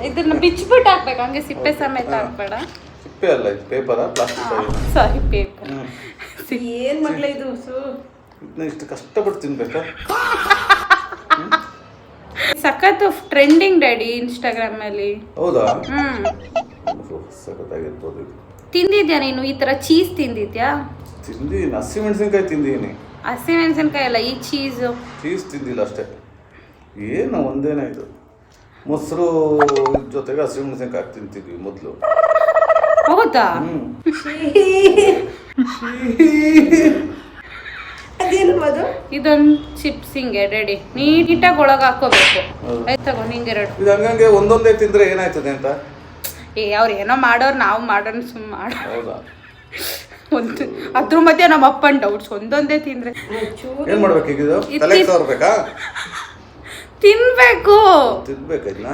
ಇದನ್ನ ಬಿಚ್ಚಿಬಿಟ್ಟು ಹಾಕ್ಬೇಕು, ಹಂಗೆ ಸಿಪ್ಪೆ ಸಮೇತ ಹಾಕ್ಬೇಡ. ಸಿಪ್ಪೆ ಅಲ್ಲ, ಇದು ಪೇಪರಾ ಪ್ಲಾಸ್ಟಿಕ್? ಸಾರಿ, ಪೇಪರ್. ಏನ್ ಮಗ್ಲ ಇದು? ಇದನ್ನ ಇಷ್ಟು ಕಷ್ಟಪಟ್ಟು ತಿನ್ಬೇಕಾ? ಸಖತ್ ಟ್ರೆಂಡಿಂಗ್ ಡ್ಯಾಡಿ ಇನ್ಸ್ಟಾಗ್ರಾಮ್ ಅಲ್ಲಿ. ಹೌದಾ? ಸಖತ್ತಾಗಿರ್ಬೋದು ಇದು. ತಿಂದಿದ್ಯಾ ನೀನು ಈ ತರ ಚೀಸ್ ತಿಂದಿದ್ಯಾ? ತಿಂದೀನಿ, ಹಸಿಮೆಣಸಿನ್ಕಾಯಿ ತಿಂದೀನಿ. ಹಸಿಮೆಣಸಿನ್ಕಾಯಿ ಅಲ್ಲ, ಈ ಚೀಸ್ ತಿಂದಿಲ್ಲ ಅಷ್ಟೇ. ಏನು ಒಂದೇನ ಇದು, ಮೊಸರು ಜೊತೆಗೆ ಹಸಿಮೆಣಸಿನ್ಕಾಯಿ ತಿಂತಿದ್ವಿ ಮೊದಲು. ಹೌದಾ? ಅದೇನದು? ಇದೊಂದು ಚಿಪ್ಸ್ ಹಿಂಗೆ ರೆಡಿ, ನೀಟಾಗಿ ಒಳಗೆ ಹಾಕೋಬೇಕು. ಆಯ್ತು ತಗೋ, ನಿಂಗೆರಡು. ಇದು ಹಂಗಂಗೆ ಒಂದೊಂದೇ ತಿಂದ್ರೆ ಏನಾಯ್ತದೆ ಅಂತ? ಅವ್ರು ಏನೋ ಮಾಡೋರು, ನಾವು ಮಾಡೋಣ ಸುಮ್ಮ ಮಾಡ. ಹೌದಾ? ಒಂದು ಅದ್ರ ಮಧ್ಯೆ ನಮ್ಮ ಅಪ್ಪನ್ ಡೌಟ್ಸ್. ಒಂದೊಂದೇ ತಿಂದ್ರೆ ಏನ್ ಮಾಡ್ಬೇಕೀಗಿದು? ತಲೆಗೆ ತೋರ್ಬೇಕಾ? ತಿನ್ಬೇಕು. ತಿನ್ಬೇಕಾ ಇದನ್ನ?